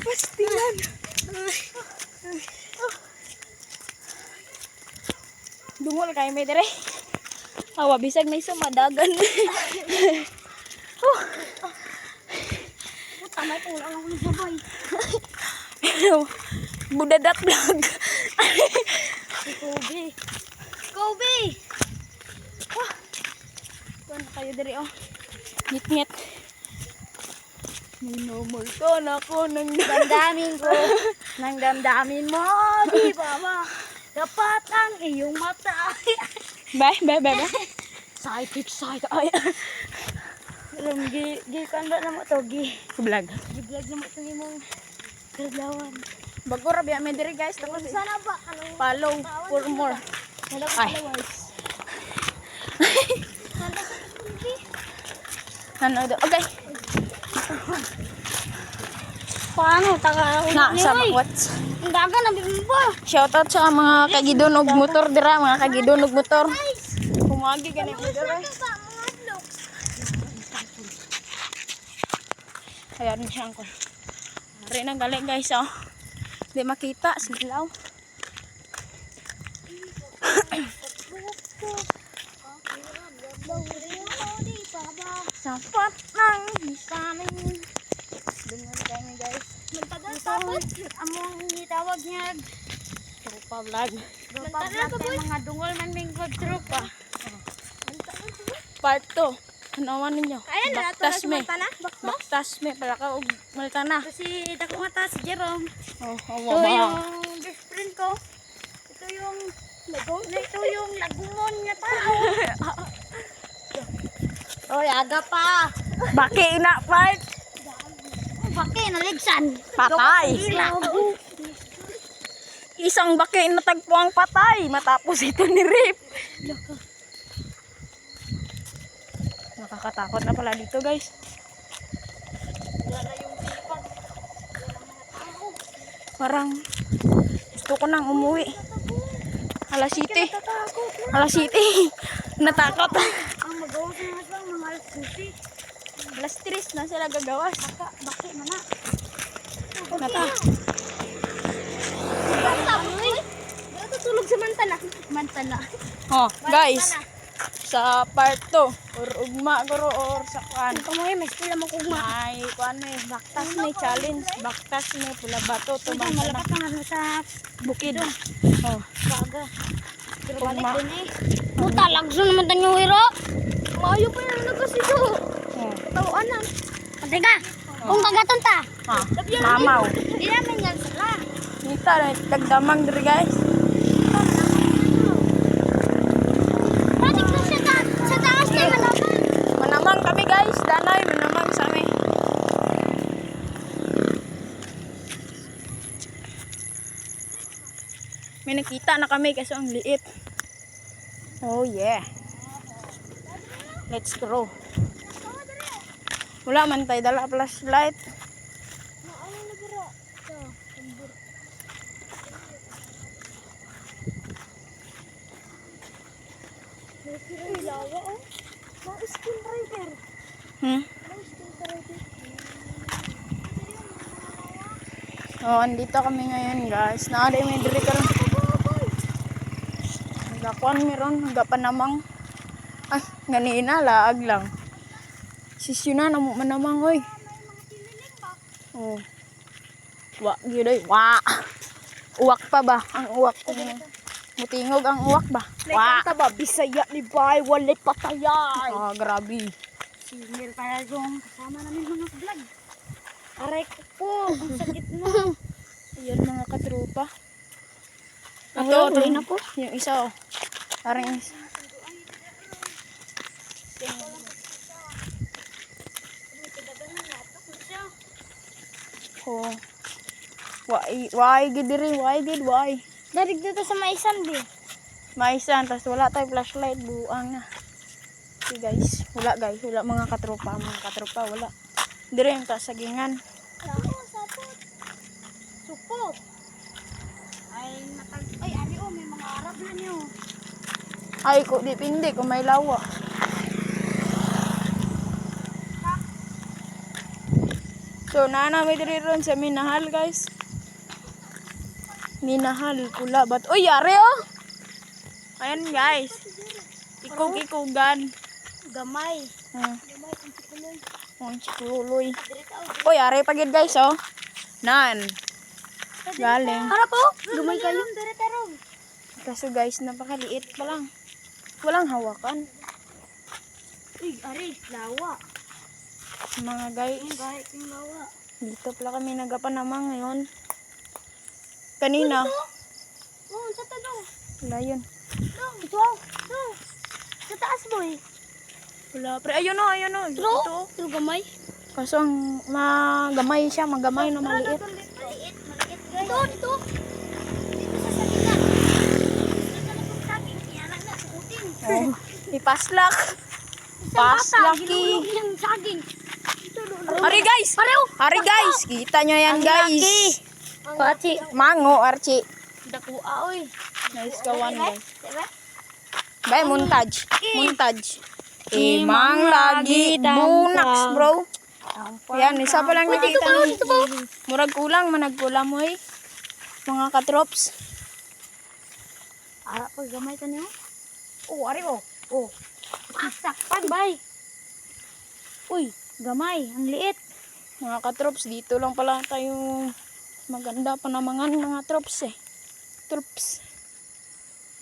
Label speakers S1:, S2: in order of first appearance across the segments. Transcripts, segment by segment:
S1: Pastilan. Dungol kay may dire. Awa bisag may sumadagan.
S2: Tamay ko lang ako sabay.
S1: Budadak vlog.
S2: Kobe. Kobe.
S1: Kuan kayo dire oh. Ngit-ngit. Minumulton ako ng
S2: Damdamin ko. Nang damdamin mo, di ba ba? Dapat ang iyong mata.
S1: Bye.
S2: Excited. Ay. Alam, kan ba na mo to?
S1: Vlog.
S2: Gi-vlog na mo to imong kadlawan.
S1: Bago ra biya may dire guys. Tapos
S2: Sana ba? Anong
S1: follow for more. Ay. Ano do? Okay.
S2: Paano? Taka
S1: Na sa what?
S2: Ang daga na bimbo.
S1: Shoutout sa mga kagidon og motor dira, mga kagidon og motor. Kumagi gani mo dira. Ayan siya ko. Ari nang galing guys oh. Di makita silaw. Sapat nang bisamin. Dungan kami guys.
S2: Tapos, among itawag niya.
S1: Trupa vlog.
S2: Mga dungol man mingkod trupa.
S1: Part 2. Ano ninyo?
S2: Ayan na,
S1: Baktas me.
S2: na.
S1: Baktas me pala ka og maltana.
S2: Kasi dako nga ta si Jerome.
S1: Oh,
S2: Ito yung best friend ko. Ito yung lagumon niya tao. Oy, aga pa.
S1: Baki na part.
S2: Bakit naligsan?
S1: Patay. Isang baki na tagpuang patay matapos ito ni Rip. Nakakatakot na pala dito guys. Parang gusto ko nang umuwi. Alas City. Natakot.
S2: Ang magawas na lang mga susi.
S1: Alas 3 na sila gagawas.
S2: Bakit mana?
S1: Nata.
S2: Basta boy. Dito tulog sa Mantana.
S1: Oh, guys. Sa part 2 or ugma guro or sa kuan.
S2: Kamoy may sila mo kugma.
S1: May kuan may baktas may challenge. Baktas may pula bato to bang
S2: Malapat na nga sa
S1: bukid. Oh,
S2: baga. Pero balik
S1: Ugma.
S2: din eh. Puta, lagso naman tanyo hiro. Mayo pa yung nagkasito.
S1: oh.
S2: Tawaan na. Teka, kung kagaton ta.
S1: Ha, mamaw.
S2: Hindi namin yan sila.
S1: Kita na tagdamang diri guys.
S2: Patik na siya sa taas na malaman.
S1: Manamang kami guys, danay manamang sa amin. May nakita na kami kasi ang liit. Oh yeah. Let's go. Wala man tayo dala flashlight.
S2: Ano na bro? May lawa oh. Mga skin rider.
S1: Oh, andito kami ngayon guys. Naaday may diri karon. Nagakuan meron, nagapanamang. Ay, ganina laag lang. Sisyo na namo manamang oy. Oh. Wa gyud oy. Wa. Uwak pa ba? Ang uwak ko. Mutingog ang uwak ba? Wa.
S2: ba? Bisaya ni Bay, walay patayay.
S1: Ah, grabe.
S2: Singil para yung kasama namin mga vlog. Aray ko po, ang sakit mo.
S1: Ayun mga katrupa.
S2: Ito,
S1: Ito,
S2: na po.
S1: yung isa oh. Parang isa. Oh. Why gid diri? Why gid? Why?
S2: Darig dito sa maisan, di.
S1: Maisan, tas wala tayo flashlight, buang na. Okay guys, wala guys, wala mga katropa, wala. Dire yung sagingan.
S2: Sapot. Supot. Ay, ari oh, may mga Arab na niyo.
S1: Ay, ko di pindi, kung may lawa. So, naanamay dire ron sa Minahal guys. Minahal, Kulabat. Uy, yari oh! Ayan guys. Ikog-ikugan.
S2: Gamay.
S1: Hmm.
S2: Gamay, ang sikuloy.
S1: Ang chikuloy.
S2: Dire ka,
S1: Uy, yari pagid guys oh. Nan. Galing.
S2: Para po, gamay kayo. Dire tarong.
S1: Kaso guys, napakaliit pa lang. Walang hawakan.
S2: Uy, ari, lawa.
S1: Mga guys,
S2: Kahit yung lawa.
S1: dito pala kami nagapanamang ngayon. Kanina,
S2: Oh, sa tanong.
S1: wala yun.
S2: Ito, ito. Sa taas boy.
S1: Wala, pre. Ayun o, ayun o. Ito o.
S2: Ito gamay.
S1: Kaso ang magamay siya, magamay na maliit.
S2: Maliit. Ito, ito. Dito sa salita. Dito sa likod saging. Iyanak na, sukutin.
S1: Oh, ipaslak. Paslaki.
S2: Yung saging.
S1: Hari guys! Hari guys! Kita nyo yan guys.
S2: Pati.
S1: Mango, Archie.
S2: Dakua, oy.
S1: Nice kawan guys.
S2: Diba?
S1: Bay, montage. Montage. Imang lagi bunaks bro. Yan, isa pa lang nakita ng murag kulang, managkulang mo eh. Mga katrops.
S2: Ara pag gamay ka niyo. Oh, ari oh. Oh. Sakpan bay. Uy, gamay, ang liit.
S1: Mga katrops, dito lang pala tayo maganda panamangan mga trops eh. Trops.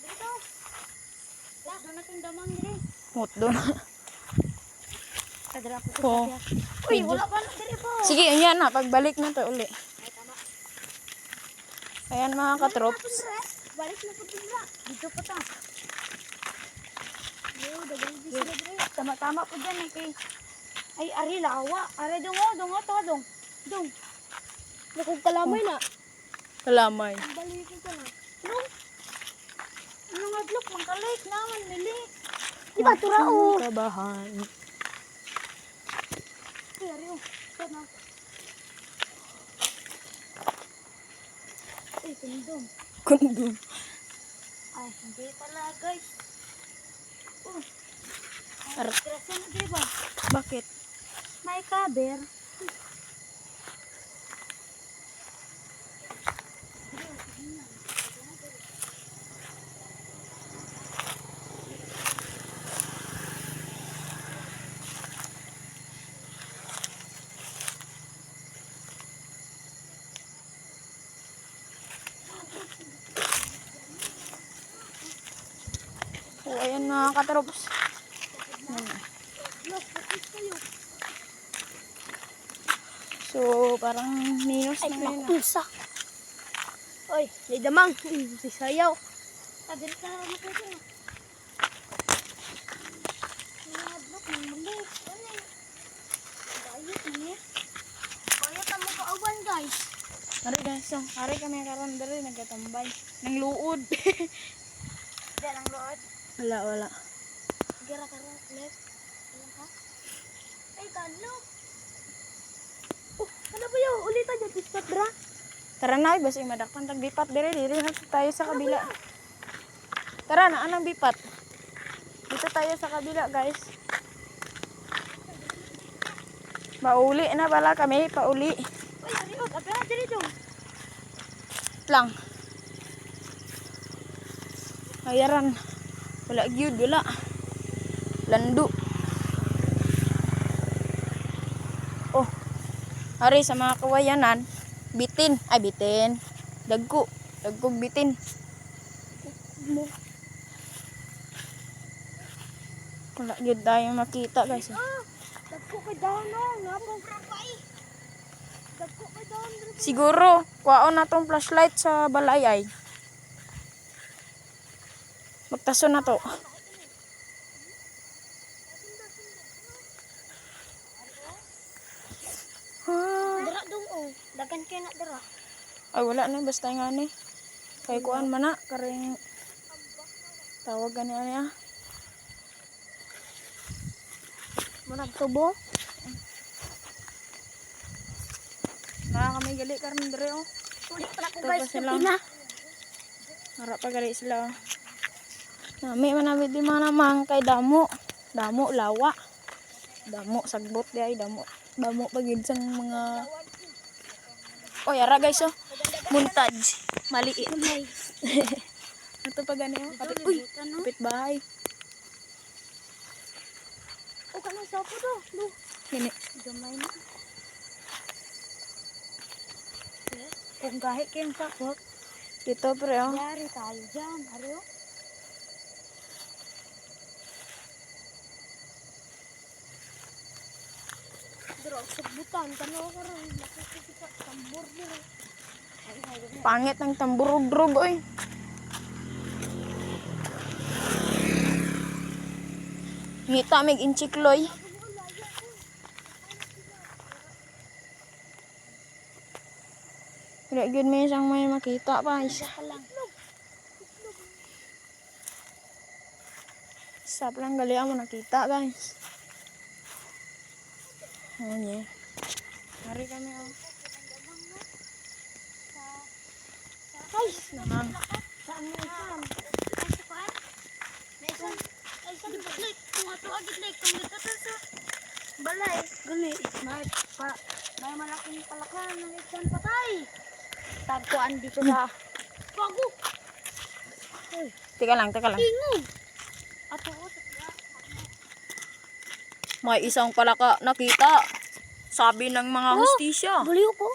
S2: Dito. La, doon natin damang dire.
S1: Mut doon.
S2: Kadra po
S1: Oh.
S2: Uy, wala pa na dire po.
S1: Sige, yan na. Pagbalik na to uli.
S2: Ay, tama.
S1: Ayan mga katrops.
S2: Balik na po dira. Dito pa ta. Yo, dagang di sila dire. Tama-tama po dyan eh kay. Ay, ari lawa. Ari dungo to dong. Dong. Nakog kalamay na.
S1: Kalamay.
S2: Balikin ka na. Dong. Ano nga blok mangkalik naman nili. Di ba turao?
S1: Kabahan.
S2: Ay, ari oh. Sana. Ay, kundong.
S1: Kundum.
S2: Ay, hindi pala guys. Oh.
S1: Ar-
S2: Krasa na di ba?
S1: Bakit?
S2: May cover.
S1: So, ayan mga katrops. So, parang minus na yun.
S2: Pusa. Oy, may damang. Si sayaw. Kadiri ka na po ito. Mga blok, may mali. Bayot niya. Bayot ang mga kauban guys.
S1: Ari guys, so, ari kami karon diri nagkatambay. Nang luod.
S2: Diyan ang load.
S1: Wala.
S2: Gira ka rin, left. Ayan ka. Ay, kano. Oh, ano ba yun? Ulitan dyan, pispat bra.
S1: Tara na, basta madakpan tag bipat diri na tayo sa kabila. Tara na, anong bipat? Dito tayo sa kabila, guys. Pauli na pala kami, pauli.
S2: Uy, ari o, kapya na dyan ito.
S1: Lang. Ayaran. Wala gyud, wala. Lando. Oh. Hari sa mga kawayanan, bitin. Ay, bitin. Dagko. Dagkog bitin. Wala gyud tayo makita, guys.
S2: Dagko kay daon o, nga po. Dagko kay daon.
S1: Siguro, kuwaon na tong flashlight sa balay ay. Magtaso na to.
S2: Dara dong o, dagan kayo na dara.
S1: Ay, wala na. Basta nga ni. Kay kuan man na. Karing Tawag gani niya.
S2: Murag tubo.
S1: Kami gali karon dire oh.
S2: Ulit pala ko
S1: Ito
S2: guys,
S1: pa sila.
S2: kapina.
S1: Harap pa gali sila. Oh. Nami manami di manamang kay damo. Damo lawa. Damo sagbot di ay damo. Damo pagid sang mga oh yara guys oh. Montage. Maliit.
S2: Gamay.
S1: Ito pa gani oh. Kapit,
S2: Ito,
S1: uy,
S2: libutan, no?
S1: kapit bahay.
S2: O kanang sapo to. Lu.
S1: Gini.
S2: Gamay na. Kung kahit kayong sakot,
S1: Dito pre oh.
S2: yari tayo dyan. Ariyo. Pero sa butan, tanaw ka rin. Nakikita tambor nila.
S1: Pangit ng tamburog-drog oy. Ngita mig inchikloy. Tidak gyud may isang may makita pa.
S2: Isa ka lang.
S1: Sap lang gali mo nakita guys. Ano Hari kami oh.
S2: Guys,
S1: Naman.
S2: saan mo isan? Ay, sa kuan? Naisan? Ay, saan mo? Like, kung ato agit like, kung dito sa balay. Gali, may malaking palakan ng isan patay. Tagpuan dito sa bago.
S1: Teka lang.
S2: Tingog. Ato ko sa tiya.
S1: May isang palaka nakita. Sabi ng mga hustisya.
S2: Baliw ko.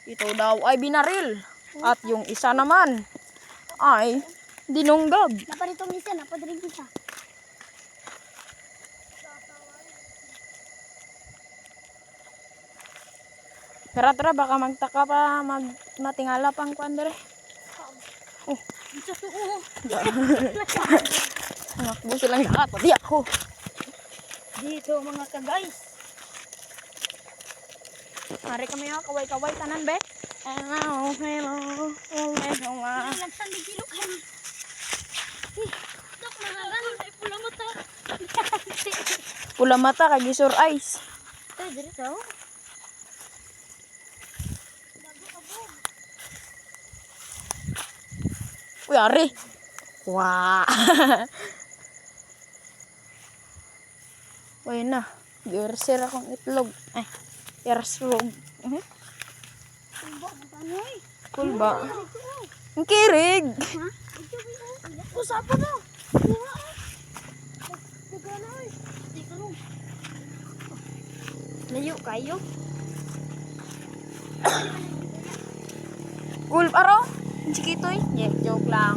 S1: Ito daw ay binaril. At yung isa naman ay dinunggab.
S2: Naparitong isa, napadring isa.
S1: Tara, baka magtaka pa, matingala pang kuandere. Oh,
S2: Isa to ko.
S1: Nakbo silang lahat, pati ako.
S2: Dito mga ka-guys.
S1: Mari kami oh, kaway-kaway tanan be. Hello.
S2: Nagsan di kilo kan. Dok nangalan ay pula mata.
S1: Pula mata kag gisur eyes.
S2: Tay diri daw.
S1: Uy, ari. Wah. Uy na. Girsir akong itlog. Ay, yarslog.
S2: Tumbo mo tanoy.
S1: Cool ba? Ang kirig.
S2: Ha? Usapan na. Taganoy. Tikalong. Layo kayo.
S1: Cool paro. Ang chikitoy. Yeah, joke lang.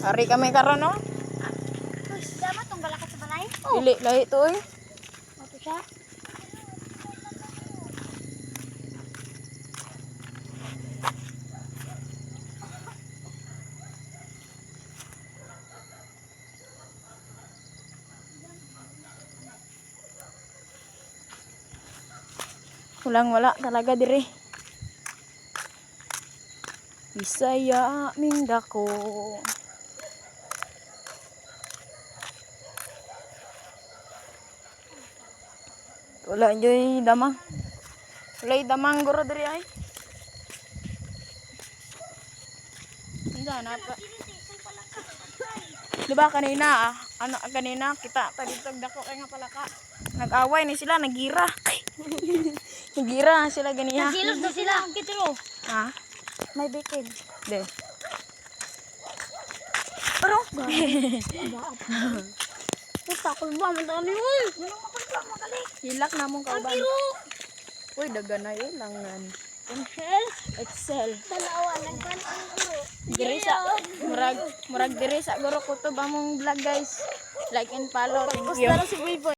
S1: Ari kami karon no.
S2: Dapat tong balakat sa balay.
S1: Dili lahi to eh.
S2: Oto siya.
S1: Wala talaga dire. Bisaya aming dako. Wala joy damang. Wala damang guro dire ay. Hindi na pa. Diba kanina kanina kita dito dako kay nga pala ka. Nag-away ni sila, nagira. Nagira sila ganiya.
S2: Nagilot na sila ang kitro.
S1: Ha?
S2: May bitin.
S1: De. Pero
S2: Takol ba man dami uy. Ano makulba magali.
S1: hilak na mong kauban.
S2: Kiro.
S1: Uy, daga na yun langan.
S2: Excel.
S1: Excel.
S2: Dalawa lang kan ang guro.
S1: Diri sa murag diri sa guro ko to ba mong vlog guys. Like and follow. Thank you.
S2: Si Boy Boy.